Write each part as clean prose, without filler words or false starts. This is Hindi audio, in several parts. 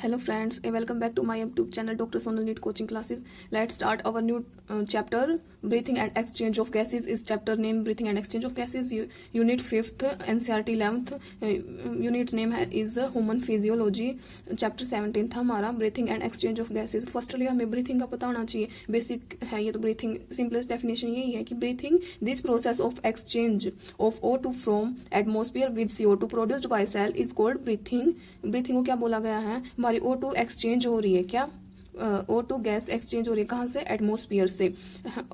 Hello friends, welcome back to my YouTube channel Dr. Sonal NEET Coaching Classes. Let's start our new chapter. Breathing and exchange of gases is chapter name Breathing and exchange of gases. Unit 5th NCERT 11th. Unit name is Human Physiology. Chapter 17 था हमारा Breathing and exchange of gases. Firstly हमें breathing का पता होना चाहिए. बेसिक है ये तो breathing. सिंपलेस्ट डेफिनेशन यही है कि breathing this process of exchange of O2 from atmosphere with CO2 produced by cell is called breathing. breathing को क्या बोला गया है? हमारी O2 एक्सचेंज हो रही है. क्या O2 गैस एक्सचेंज हो रही है? कहाँ से? एटमोस्फियर से.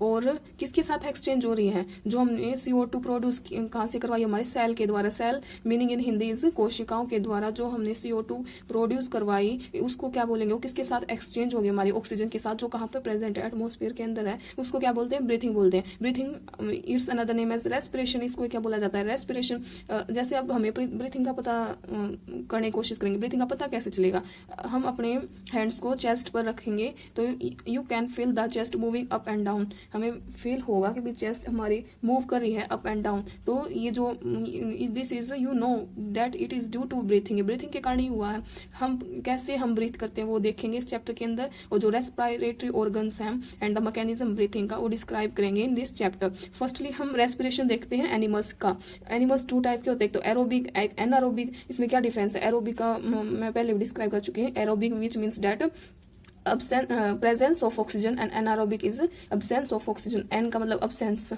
और किसके साथ एक्सचेंज हो रही है? जो हमने CO2 प्रोड्यूस कहाँ से करवाई? हमारे सेल के द्वारा. Cell meaning in Hindi is कोशिकाओं के द्वारा जो हमने CO2 प्रोड्यूस करवाई उसको क्या बोलेंगे? वो किसके साथ एक्सचेंज होगी? हमारी ऑक्सीजन के साथ जो कहाँ पे प्रेजेंट है? एटमोस्फियर के अंदर है. उसको क्या बोलते हैं? ब्रीथिंग बोलते हैं. Breathing it's another name as respiration. इसको क्या बोला जाता है? रेस्पिरेशन. जैसे अब हमें ब्रीथिंग का पता करने की कोशिश करेंगे. ब्रीथिंग का पता कैसे चलेगा? हम अपने हैंड्स को चेस्ट पर रखेंगे तो you can feel the chest moving up and down. हमें फील होगा कि भी चेस्ट हमारी मूव कर रही है अप एंड डाउन. तो ये जो this is you know that it is due to breathing. Breathing के कारण ही हुआ है. हम कैसे हम ब्रीथ करते हैं वो देखेंगे इस चैप्टर के अंदर. और जो रेस्पिरेटरी ऑर्गन्स हैं एंड द मैकेनिज्म ब्रीथिंग का वो डिस्क्राइब करेंगे इन दिस चैप्टर. फर्स्टली हम रेस्पिरेशन देखते हैं एनिमल्स का. एनिमल्स टू टाइप के होते हैं. तो एरोबिक एनारोबिक. इसमें क्या डिफरेंस है? एरोबिक का मैं पहले डिस्क्राइब कर चुकी हूँ. Aerobic which means that presence of oxygen and anaerobic is absence of oxygen. N का मतलब absence.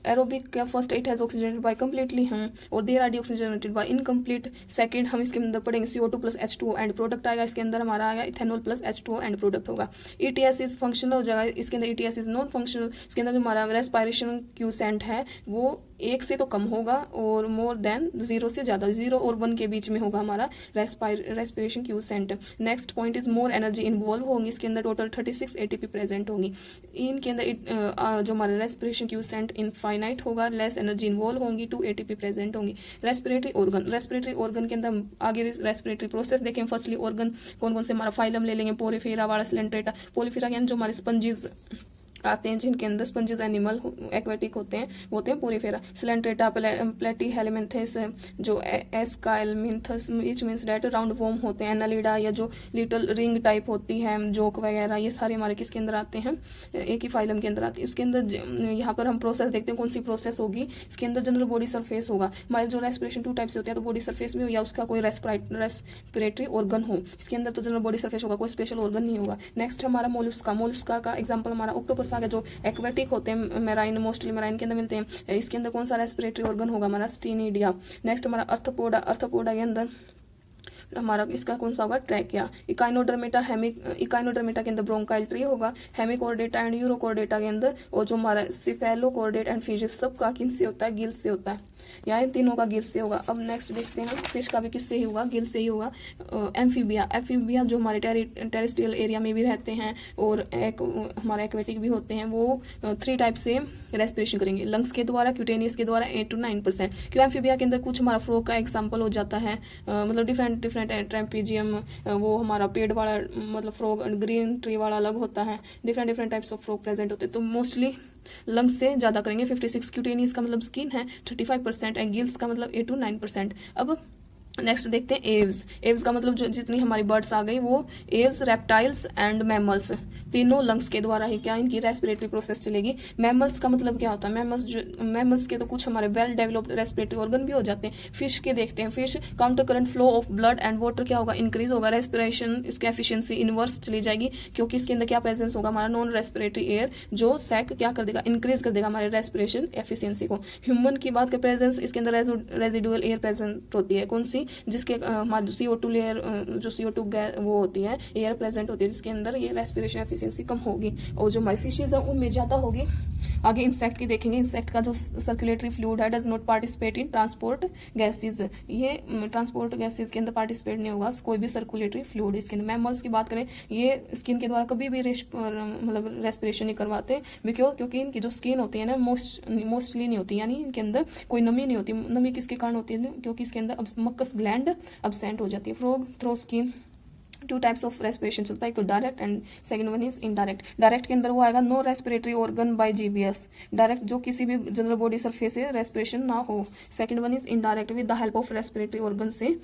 Aerobic का first it has oxygenated by completely और there are deoxygenated by incomplete. Second हम इसके अंदर पढ़ेंगे CO2 plus H2O and product आएगा. इसके अंदर हमारा आएगा ethanol plus H2O and product होगा. ETS इज फंक्शनल हो जाएगा. इसके अंदर ETS इज नॉन फंक्शनल. इसके अंदर जो हमारा रेस्पिरेशन क्यूसेंट है वो 1 से तो कम होगा और मोर देन 0 से ज्यादा. 0 और 1 के बीच में होगा हमारा respiration quotient. Next point is more energy involve होंगी. इसके अंदर टोटल 36 ATP प्रेजेंट होंगी. इनके अंदर जो हमारा रेस्पिरेशन क्यूसेंट इनफाइनाइट होगा. लेस एनर्जी इन्वॉल्व होंगी. 2 ATP प्रेजेंट होंगी. Respiratory organ. रेस्पिरेटरी ऑर्गन के अंदर आगे रेस्पिरेटरी प्रोसेस देखें. फर्स्टली ऑर्गन कौन कौन से हमारा फाइलम ले लेंगे. पोरिफेरा वाला सिलेंट्रेटा. पोलिफेरा के अंदर जो हमारे स्पंजीज आते हैं जिनके अंदर स्पंजेस एनिमल एक्वेटिक होते हैं पोरिफेरा. सिलेंट्रेटा प्लेटी हेलिमेंथेस जो aschelminthes which means that round worm होते हैं. एनालिडा या जो लिटिल रिंग टाइप होती है जोक वगैरह ये सारे हमारे किसके अंदर आते हैं? एक ही फाइलम के अंदर आते हैं. इसके अंदर यहाँ पर हम प्रोसेस देखते हैं कौन सी प्रोसेस होगी. इसके अंदर जनरल बॉडी सरफेस होगा. हमारे जो रेस्पिरेशन 2 टाइप से होते हैं तो बॉडी सरफेस में हो या उसका कोई रेस्पिरेटरी ऑर्गन हो. इसके अंदर तो जनरल बॉडी सरफेस होगा. कोई स्पेशल ऑर्गन नहीं होगा. नेक्स्ट हमारा मोलस्का. मोलस्का का एग्जाम्पल हमारा ऑक्टोपस जो एक्वेटिक होते हैं मेराइन मोस्टली मेराइन के अंदर मिलते हैं. इसके अंदर कौन सा रेस्पिरेटरी ऑर्गन होगा? हमारा स्टीनिडिया. नेक्स्ट हमारा अर्थपोडा. अर्थपोडा के अंदर हमारा इसका कौन सा होगा? ट्रैकिया. इकाइनोडर्मेटा इकाइनोडर्मेटा के अंदर ब्रोंकाइल ट्री होगा. हेमिकोर्डेटा एंड यूरोकोर्डेटा के अंदर और जो हमारा सिफेलोकोर्डेट एंड फिशेस सबका किन से होता है? गिल से होता है. यहाँ इन तीनों का गिल से होगा. अब नेक्स्ट देखते हैं फिश का भी किससे ही होगा? गिल से ही होगा. एम्फीबिया. एम्फीबिया जो हमारे टेरेस्ट्रियल एरिया में भी रहते हैं और एक हमारे एक्वेटिक भी होते हैं. वो 3 टाइप से रेस्पिरेशन करेंगे. लंग्स के द्वारा, क्यूटेनियस के द्वारा 8 to 9%. क्यों एम्फीबिया के अंदर कुछ हमारा फ्रॉग का एग्जाम्पल हो जाता है. मतलब डिफरेंट ट्रैम्पीजियम वो हमारा पेड़ वाला मतलब फ्रॉग. ग्रीन ट्री वाला अलग होता है. Different types of frog present होते हैं. तो मोस्टली लंग्स से ज्यादा करेंगे. 56. क्यूटेनियस का मतलब स्किन है 35% एंड गिल्स का मतलब 8 to 9%. अब नेक्स्ट देखते हैं एव्स. एव्स का मतलब जो जितनी हमारी बर्ड्स आ गई वो एव्स, रेप्टाइल्स एंड मैमल्स तीनों लंग्स के द्वारा ही क्या इनकी रेस्पिरेटरी प्रोसेस चलेगी. मैमल्स का मतलब क्या होता है? मैमल्स के तो कुछ हमारे वेल डेवलप्ड रेस्पिरेटरी ऑर्गन भी हो जाते हैं. फिश के देखते हैं. Fish counter current flow of blood and water क्या होगा? इंक्रीज होगा. रेस्पिरेशन इसकी एफिशिएंसी इनवर्स चली जाएगी क्योंकि इसके अंदर क्या प्रेजेंस होगा? हमारा नॉन रेस्पिरेटरी एयर जो सैक क्या कर देगा? इंक्रीज कर देगा हमारे रेस्पिरेशन एफिशिएंसी को. ह्यूमन की बात का प्रेजेंस इसके अंदर रेजिडुअल एयर प्रेजेंट होती है. कौन सी? जिसके हमारी CO2 लेयर जो CO2 गैस वो होती है एयर प्रेजेंट होती है जिसके अंदर ये रेस्पिरेशन एफिशिएंसी कम होगी और जो हमारी फिशेज है उनमें ज्यादा होगी. आगे इंसेक्ट की देखेंगे. इंसेक्ट का जो सर्कुलेटरी फ्लूइड है does not participate in transport gases. ये ट्रांसपोर्ट गैसेज के अंदर पार्टिसिपेट नहीं होगा कोई भी सर्कुलेटरी फ्लूइड इसके अंदर. मैमल्स की बात करें ये स्किन के द्वारा कभी भी मतलब रेस्पिरेशन नहीं करवाते. क्योंकि इनकी जो स्किन होती है ना मोस्टली नहीं होती. यानी इनके अंदर कोई नमी नहीं होती. नमी किसके कारण होती है? क्योंकि इसके अंदर मक्कस ग्लैंड अब्सेंट हो जाती है. Frog through skin. 2 types of respiration चलता है. एक तो direct and second one is indirect. Direct के अंदर वो आएगा no respiratory organ by GBS. Direct जो किसी भी जनरल बॉडी सरफेस से रेस्पिरेशन ना हो. Second one is indirect with the help of respiratory organ से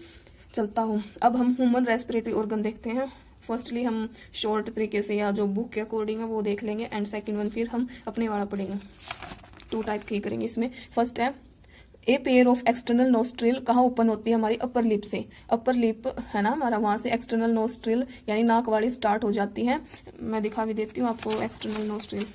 चलता हूँ। अब हम ह्यूमन रेस्पिरेटरी ऑर्गन देखते हैं। फर्स्टली हम शॉर्ट तरीके से या जो बुक के अकॉर्डिंग है वो देख लेंगे, एंड सेकंड वन फिर हम अपने वाला पढ़ेंगे। 2 टाइप की करेंगे इसमें। फर्स्ट है a pair of external nostril, कहाँ ओपन होती है हमारी अपर लिप से। अपर लिप है ना हमारा, वहां से एक्सटर्नल नोस्ट्रिल यानी नाक वाली स्टार्ट हो जाती है। मैं दिखा भी देती हूँ आपको external nostril.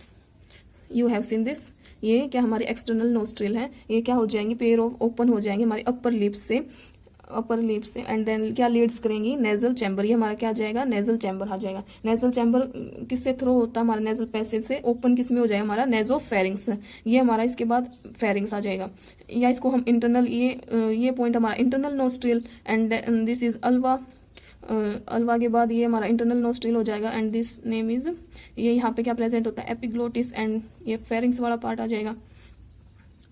You have seen this, ये क्या हमारी एक्सटर्नल नोस्ट्रिल है, ये क्या हो जाएंगी, पेयर ऑफ ओपन हो जाएंगे हमारी अपर लिप से एंड देन क्या लीड्स करेंगी, नेजल चैम्बर। ये हमारा क्या आ जाएगा, नेजल चैम्बर आ जाएगा। नेजल चैम्बर किससे थ्रू होता है, हमारा नेजल पैसेज से। ओपन किस में हो जाएगा, हमारा नेजोफेरिंग्स। ये हमारा इसके बाद फेरिंग्स आ जाएगा, या इसको हम इंटरनल, ये पॉइंट हमारा internal nostril, and this is Alva. Alva के बाद ये हमारा इंटरनल नोस्ट्रिल हो जाएगा, एंड दिस नेम इज, ये यहाँ पे क्या प्रेजेंट होता है, एपिग्लोटिस, एंड ये फेरिंग्स वाला पार्ट आ जाएगा,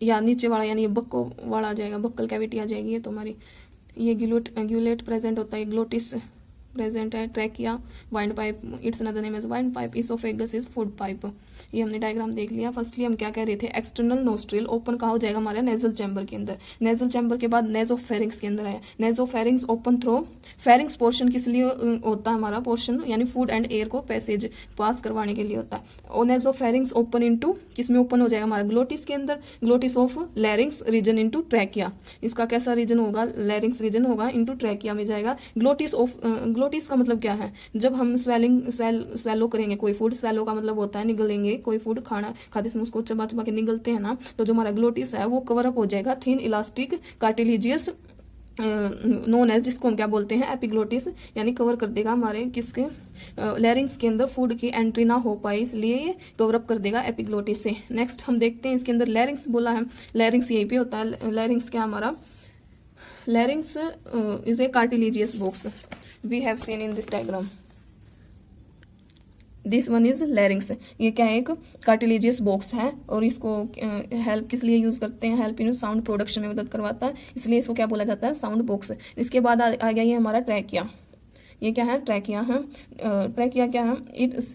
या नीचे वाला यानी ये बक्को वाला आ जाएगा, बक्कल कैविटी आ जाएगी। ये तो हमारी ये ग्यूलेट प्रेजेंट होता है, ग्लोटिस प्रेजेंट है, trachea, wind pipe, it's another name as wind pipe, oesophagus is food pipe. ये हमने डायग्राम देख लिया। फर्स्टली हम क्या कह रहे थे, एक्सटर्नल नोस्ट्रिल ओपन कहाँ हो जाएगा, हमारे नेजल चैम्बर के अंदर। नेजल चैम्बर के बाद नेजोफेरिंग्स के अंदर है। Nasopharynx open through, pharynx portion किस लिए होता है हमारा पोर्शन, यानी फूड एंड एयर को पैसेज पास करवाने के लिए होता है। और नेजोफेरिंग्स ओपन इनटू, किसमें ओपन हो जाएगा, हमारा ग्लोटिस के अंदर, glottis of larynx region into trachea. इसका कैसा रीजन होगा, लैरिंग्स रीजन होगा, इनटू ट्रैकिया में जाएगा। ग्लोटिस का मतलब क्या है, जब हम स्वेलो करेंगे कोई फूड, स्वेलो का मतलब होता है निगलेंगे कोई फूड, खाना खाते समय उसको चबा चबा के निगलते हैं ना, तो जो हमारा ग्लोटिस है वो कवर अप हो जाएगा thin elastic cartilaginous known as, जिसको हम क्या बोलते हैं, एपिग्लोटिस, यानी कवर कर देगा हमारे किसके, लैरिंग्स के अंदर फूड की एंट्री ना हो पाए, इसलिए ये कवर अप कर देगा एपिग्लोटिस से। नेक्स्ट हम देखते हैं इसके अंदर लैरिंग्स बोला है, लैरिंग्स यहीं पे होता है। लैरिंग्स क्या हमारा, larynx is a cartilaginous box, we have seen in this diagram. This one is larynx, ये क्या है, एक कार्टिलेजियस बॉक्स है, और इसको हेल्प किस लिए यूज करते हैं, हेल्प इन साउंड प्रोडक्शन में मदद करवाता है, इसलिए इसको क्या बोला जाता है, साउंड बॉक्स। इसके बाद आ गया ये हमारा ट्रैकिया। ये क्या है, ट्रैकिया है। ट्रैकिया क्या है,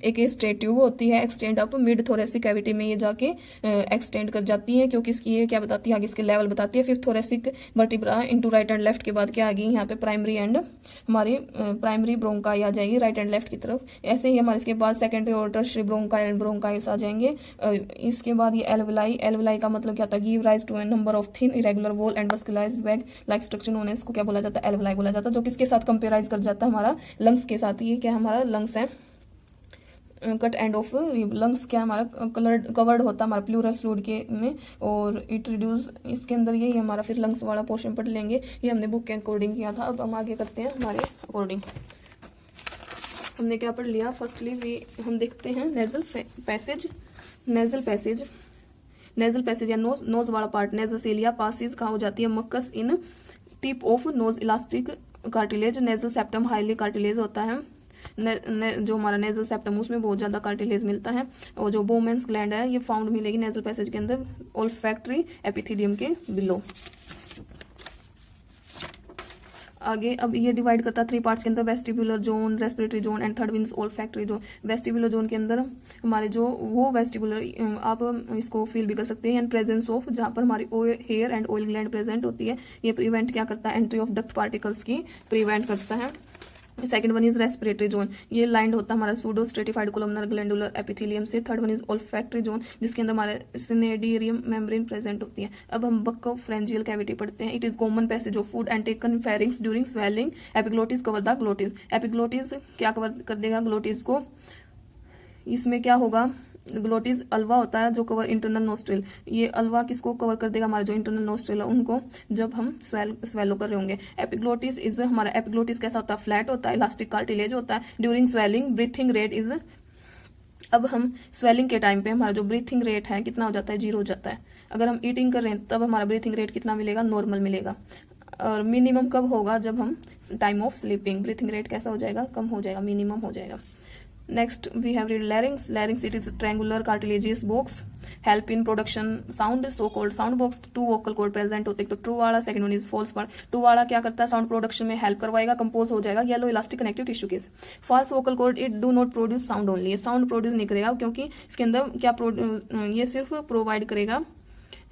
एक स्ट्रेट ट्यूब होती है, extend up mid thoracic cavity में ये जाके एक्सटेंड कर जाती है, क्योंकि इसकी ये क्या बताती है, आगे इसके लेवल बताती है। Fifth thoracic vertebra into right and left के बाद क्या आ गई यहाँ पे प्राइमरी एंड हमारी प्राइमरी ब्रोंकाई आ जाएगी राइट एंड लेफ्ट की तरफ। ऐसे ही हमारे इसके बाद सेकेंडरी और टर्शियरी ब्रोंकाई एंड ब्रोंकाइल्स आ जाएंगे। इसके बाद ये एल्वेलाई, एल्वेलाई का मतलब क्या होता है, give rise to a number of thin irregular wall and muscularised bag like structure known as, को क्या बोला जाता है, एल्वेलाई बोला जाता है, जो किसके साथ कंपेयराइज कर जाता है, हमारा लंग्स के साथ। ये क्या हमारा लंग्स है, कट एंड ऑफ लंग्स क्या हमारा कवर्ड होता है हमारा प्लूरल फ्लूइड के में, और इट रिड्यूस, इसके अंदर ये हमारा फिर लंग्स वाला पोर्शन पढ़ लेंगे। ये हमने बुक के अकॉर्डिंग किया था। अब हम आगे करते हैं हमारे अकॉर्डिंग। हमने क्या पढ़ लिया, फर्स्टली हम देखते हैं नेजल पैसेज। नेजल पैसेज या नोज वाला पार्ट, नेजोसेलिया पासिस कहाँ हो जाती है, mucus in tip of nose elastic cartilage. Nasal septum highly cartilage होता है, जो हमारा नेजल सेप्टम उसमें बहुत ज्यादा कार्टिलेज मिलता है। और जो बोमेंस ग्लैंड है ये फाउंड मिलेगी नेजल पैसेज के अंदर, ओल्फैक्टरी एपिथेलियम के बिलो। आगे अब ये डिवाइड करता है 3 पार्ट्स के अंदर, vestibular zone, respiratory zone and third means olfactory zone. Vestibular zone के अंदर हमारे जो वो वेस्टिबुलर आप इसको फील भी कर सकते हैं, एंड प्रेजेंस ऑफ, जहाँ पर हमारी hair and oil gland present होती है। ये प्रिवेंट क्या करता है, एंट्री ऑफ डक्ट पार्टिकल्स की प्रिवेंट करता है। Second one is respiratory zone, ये लाइंड होता है हमारा pseudo stratified columnar glandular epithelium से। Third one is olfactory zone, जिसके अंदर हमारे सिनेडियरियम मेम्ब्रेन प्रेजेंट होती है। अब हम बक्कोफ्रेंजियल कैविटी पढ़ते हैं। It is common passage of food and taken pharynx during swelling. Epiglottis cover the glottis, epiglottis क्या कवर कर देगा ग्लोटिस को, इसमें क्या होगा, ग्लोटिस अल्वा होता है जो कवर इंटरनल नोस्ट्रिल। ये अल्वा किसको कवर कर देगा, हमारे जो इंटरनल नोस्ट्रिल है उनको, जब हम स्वेलो कर रहे होंगे। एपिग्लोटिस इज हमारा, एपिग्लोटिस कैसा होता है, फ्लैट होता है, इलास्टिक कार्टिलेज होता है। During swelling breathing rate is, अब हम स्वेलिंग के टाइम पे हमारा जो ब्रीथिंग रेट है कितना हो जाता है, 0 हो जाता है। अगर हम ईटिंग कर रहे हैं तब हमारा ब्रीथिंग रेट कितना मिलेगा, नॉर्मल मिलेगा। और मिनिमम कब होगा, जब हम time of sleeping, breathing rate कैसा हो जाएगा, कम हो जाएगा, मिनिमम हो जाएगा। Next we have read larynx. Larynx, it is a triangular cartilaginous box, help in production sound, so called sound box। 2 vocal cord present होते हैं, तो ट्रू वाला, सेकंड वन इज फॉल्स वाला। ट्रू वाला क्या करता है, साउंड प्रोडक्शन में हेल्प करवाएगा, कंपोज हो जाएगा येलो इलास्टिक कनेक्टिव टिश्यू के। False vocal cord, it do not produce sound only, ये साउंड प्रोड्यूस नहीं करेगा, क्योंकि इसके अंदर क्या ये सिर्फ प्रोवाइड करेगा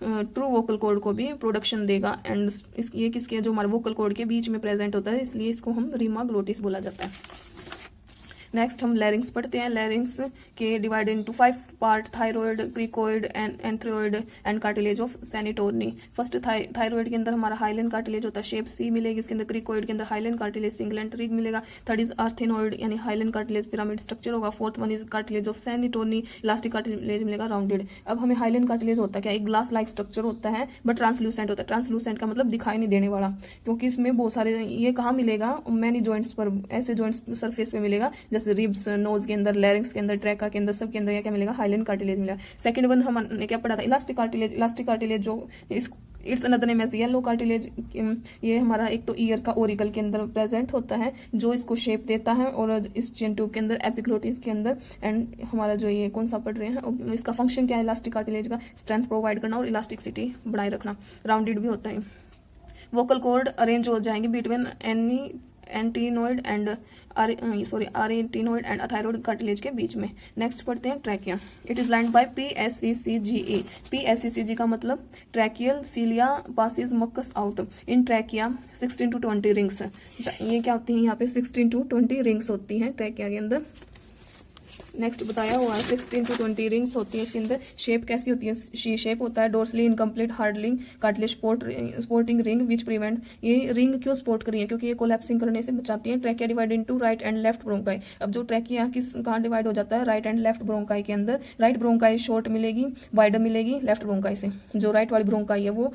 ट्रू वोकल कॉर्ड को भी प्रोडक्शन देगा एंड ये किसके जो हमारे वोकल कॉर्ड के बीच में प्रेजेंट होता है, इसलिए इसको हम रीमा ग्लोटिस बोला जाता है। नेक्स्ट हम लैरिंग्स पढ़ते हैं। लैरिंग्स के divide into 5 part, thyroid, cricoid and arytenoid and cartilage of Santorini. First thyroid के अंदर हमारा हाइलेन कार्टिलेज होता है, शेप सी मिलेगी इसके अंदर। क्रिकोइड के अंदर हाइलेन कार्टिलेज सिंगल रिग मिलेगा। थर्ड इज आर्थेनोइड यानी हाइलेन कार्टिलेज पिरामिड स्ट्रक्चर होगा। Fourth one is cartilage of Santorini, elastic cartilage मिलेगा राउंडेड। अब हमें हाइलेन कार्टिलेज होता है क्या, एक ग्लास लाइक स्ट्रक्चर होता है बट ट्रांसलूसेंट होता है। ट्रांसलूसेंट का मतलब दिखाई नहीं देने वाला, क्योंकि इसमें बहुत सारे, ये कहाँ मिलेगा, मैनी जॉइंट्स पर, ऐसे जॉइंट्स सरफेस पे मिलेगा जैसे रिब्स, नोज के अंदर, लैरिंग्स के अंदर, ट्रैका के अंदर, सब के अंदर क्या मिलेगा, हाइलेन कार्टिलेज मिलेगा। सेकंड वन हमने क्या पढ़ा था, इलास्टिक कार्टिलेज। इलास्टिक कार्टिलेज जो its another name as yellow cartilage. ये हमारा एक तो ईयर का ओरिकल के अंदर प्रेजेंट होता है जो इसको शेप देता है, और इस चेन ट्यूब के अंदर, एपिग्लोटिस के अंदर। एंड हमारा जो ये कौन सा पढ़ रहे हैं, इसका फंक्शन क्या है इलास्टिक कार्टिलेज का, स्ट्रेंथ प्रोवाइड करना और इलास्टिसिटी बनाए रखना। राउंडेड भी होता है। वोकल कॉर्ड अरेंज हो जाएंगे between arytenoid and arytenoid and thyroid cartilage के बीच में। नेक्स्ट पढ़ते हैं trachea. It is lined by PSCCGE। PSCCG का मतलब tracheal cilia passes mucus out in trachea 16 to 20 rings. ये क्या होती है, यहाँ पे 16 to 20 रिंग्स होती हैं ट्रैकिया के अंदर। नेक्स्ट बताया हुआ है 16 to 20 रिंग्स होती है इसके अंदर। शेप कैसी होती है, शी शेप होता है। डोर्सली इनकम्प्लीट हार्डलिंग cartilage supporting ring which prevent. ये रिंग क्यों सपोर्ट करी है, क्योंकि ये कोलैप्सिंग करने से बचाती है। Trachea divide into right and left bronchi. अब जो ट्रैकिया कहाँ डिवाइड हो जाता है, राइट एंड लेफ्ट ब्रोंकाई के अंदर। राइट ब्रोंकाई शॉर्ट मिलेगी, वाइडर मिलेगी लेफ्ट ब्रोंकाई से। जो राइट वाली ब्रोंकाई है वो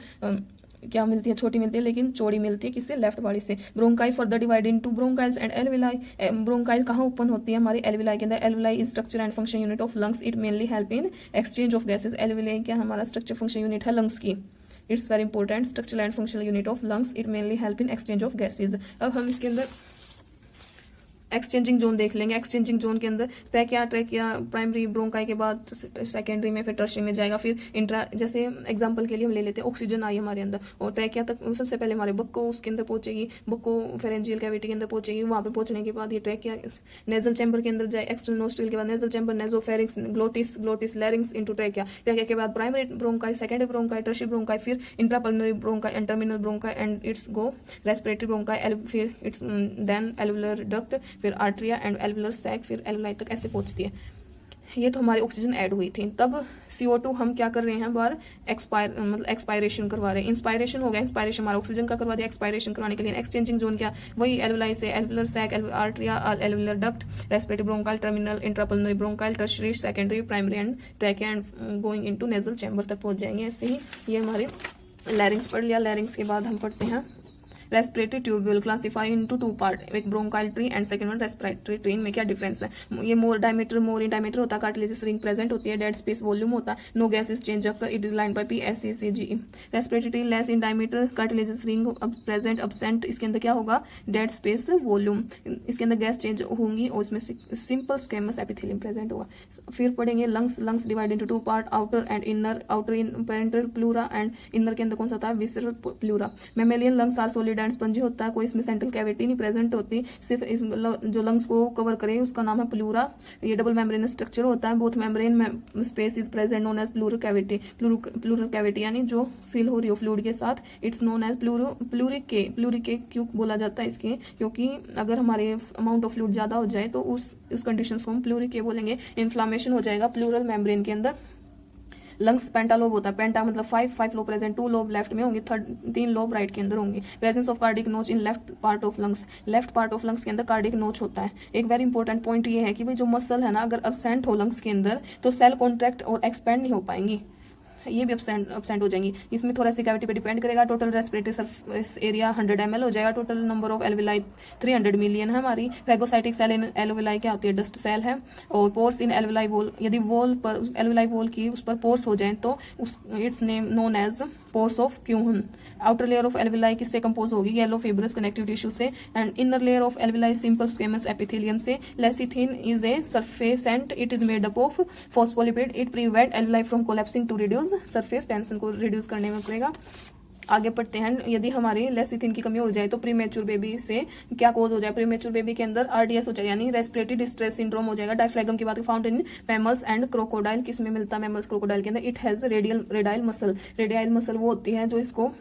क्या मिलती है, छोटी मिलती है, लेकिन चौड़ी मिलती है किससे, लेफ्ट वाली से। Bronchi further divide into bronchioles and alveoli. Bronchiole कहाँ ओपन होती है, हमारी एल्विलाई के अंदर। Alveoli is structure and function unit of lungs. It mainly help in exchange of gases. Alveoli क्या हमारा स्ट्रक्चर फंक्शन यूनिट है लंग्स की। It's very important, structure and functional unit of lungs. It mainly help in exchange of gases. अब हम इसके अंदर एक्सचेंजिंग जोन देख लेंगे। एक्सचेंजिंग जोन के अंदर ट्रैकिया प्राइमरी ब्रोंकाई के बाद सेकेंडरी में, फिर टर्शियरी में जाएगा, फिर इंट्रा। जैसे एग्जांपल के लिए हम ले लेते हैं, ऑक्सीजन आई हमारे अंदर और ट्रैकिया तक सबसे पहले हमारे बक्को उसके अंदर पहुंचेगी, बक्को फेरेंजियल कैविटी के अंदर पहुंचेगी। वहां पे पहुंचने के बाद ये ट्रैकिया नेजल चैम्बर के अंदर जाए, एक्सटर्नल नोस्ट्रिल के बाद nasal chamber, nasopharynx, glottis larynx into trachea. Trachea के बाद primary bronchi, secondary bronchi, tertiary bronchi, फिर intrapulmonary bronchi and terminal bronchi and it's go respiratory bronchi, फिर इट्स देन एल्वुलर डक्ट, फिर आर्टरिया एंड एल्वुलर सैक, फिर एल्वुलाई तक ऐसे पहुंचती है। ये तो हमारी ऑक्सीजन ऐड हुई थी। तब CO2 हम क्या कर रहे हैं, बार एक्सपायरेशन करवा रहे हैं। इंस्पायरेशन हो गया, इंस्पायरेशन हमारा ऑक्सीजन का करवा दिया। एक्सपायरेशन करवाने के लिए एक्सचेंजिंग जोन क्या, वही एल्वुलाई से alveolar sac, atria, alveolar duct, respiratory bronchiole, terminal, intrapulmonary bronchiole, tertiary, secondary, primary and trachea and going into nasal chamber तक पहुंच जाएंगे। ऐसे ही ये हमारे लैरिंग्स पढ़ लिया। लैरिंग्स के बाद हम पढ़ते हैं respiratory tubule. Classify into 2 part, एक bronchiole tree and second one respiratory tree. में क्या डिफरेंस है, ये मोर इन डायमीटर होता है, कार्टिलेजियस रिंग प्रेजेंट होती है, डेड स्पेस वॉल्यूम होता है, no gas is change occur. It is lined by PSCCGE। Respiratory tree less in diameter, cartilaginous ring present absent. इसके अंदर क्या होगा, डेड स्पेस वॉल्यूम, इसके अंदर गैस चेंज होंगी और इसमें सिंपल स्क्वेमस एपिथेलियम प्रेजेंट होगा। फिर पढ़ेंगे lungs. Lungs divide into 2 part, outer and inner. Outer in parental pleura and inner के अंदर कौन सा होता है, visceral pleura. Mammalian lungs are solid and spongy होता है, इसमें सेंट्रल कैविटी नहीं प्रेजेंट होती, सिर्फ इस जो लंग्स को कवर करे उसका नाम है प्लूरा। ये डबल मेम्ब्रेनस स्ट्रक्चर होता है, बोथ मेम्ब्रेन में space is present known as pleural cavity. Pleural cavity यानी जो फिल हो रही हो फ्लूइड के साथ, इट्स नोन एज प्लूरिक के। प्लूरिक के क्यों बोला जाता है इसके, क्योंकि अगर हमारे अमाउंट ऑफ फ्लूइड ज्यादा हो जाए तो उस कंडीशन को हम प्लूरिक के बोलेंगे। इन्फ्लामेशन हो जाएगा प्लूरल मेम्ब्रेन के अंदर। लंग्स पेंटालोब होता है, पेंटा मतलब 5 लोब प्रेजेंट, 2 लोब लेफ्ट में होंगे, 3 लोब राइट के अंदर होंगे। प्रेजेंस ऑफ कार्डिक नोच in left part of lungs. Left part of lungs के अंदर कार्डिक नोच होता है। एक वेरी इंपॉर्टेंट पॉइंट ये है कि भाई जो मसल है ना, अगर अब्सेंट हो लंग्स के अंदर तो सेल कॉन्ट्रैक्ट और एक्सपेंड नहीं हो पाएंगी, ये भी अब्सेंट हो जाएंगी। इसमें थोड़ा सी कैविटी पे डिपेंड करेगा। Total respiratory surface area 100 ml हो जाएगा। Total number of alveoli 300 million है हमारी। फैगोसाइटिक सेल इन एल्विलाई क्या होती है, डस्ट सेल है। और पोर्स इन एल्विलाई वॉल, यदि वॉल पर एल्विलाई वॉल की उस पर पोर्स हो जाए तो it's name known as pores of Kohn. Outer layer of alveoli किससे कंपोज होगी, येलो फिब्रस कनेक्टिव टिश्यू से। And inner layer of alveoli simple squamous epithelium से। Lecithin is a surfactant, it is made up of phospholipid. It prevent alveoli from collapsing to reduce surface tension को रिड्यूस करने में करेगा। आगे पढ़ते हैं। यदि हमारी लेसिथिन की कमी हो जाए तो प्रीमेच्योर बेबी से क्या कोज हो जाए। प्रीमेच्योर बेबी के अंदर RDS हो जाए यानी रेस्पिरेटरी डिस्ट्रेस सिंड्रोम हो जाएगा। डायफ्रागम की बात found in mammals and crocodile, किसमें मिलता है मैमल्स क्रोकोडाइल के अंदर। It has radial muscle, radial muscle वो होती है जो इसको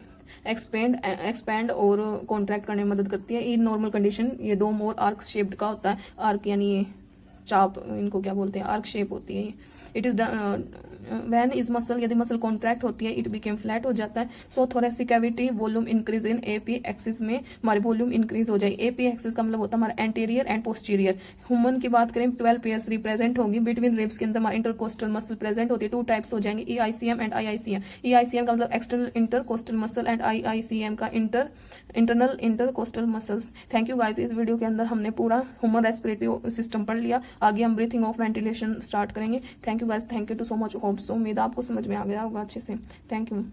एक्सपैंड और कॉन्ट्रैक्ट करने में मदद करती है। इन नॉर्मल कंडीशन ये डोम और आर्क शेप्ड का होता है। आर्क यानी ये चाप, इनको क्या बोलते हैं, आर्क शेप होती है। It is when is muscle, यदि मसल कॉन्ट्रैक्ट होती है इट बिकेम फ्लैट हो जाता है। So thoracic cavity volume increase in AP axis में हमारी वॉल्यूम इंक्रीज हो जाए। AP एक्सिस का मतलब होता है हमारा एंटीरियर एंड पोस्टीरियर। ह्यूमन की बात करें 12 पेयर्स रिप्रेजेंट होगी। बिटवीन रिब्स के अंदर हमारा इंटरकोस्टल मसल प्रेजेंट होती है। 2 टाइप्स हो जाएंगे, EICM एंड IICM। EICM का मतलब external intercostal muscle and IICM का internal intercostal muscles. Thank you guys, इस वीडियो के अंदर हमने पूरा ह्यूमन रेस्पिरेटरी सिस्टम पढ़ लिया। आगे हम ब्रीथिंग ऑफ वेंटिलेशन स्टार्ट करेंगे। Thank you guys, thank you too so much. Hope so, उम्मीद आपको समझ में आ गया होगा अच्छे से। Thank you.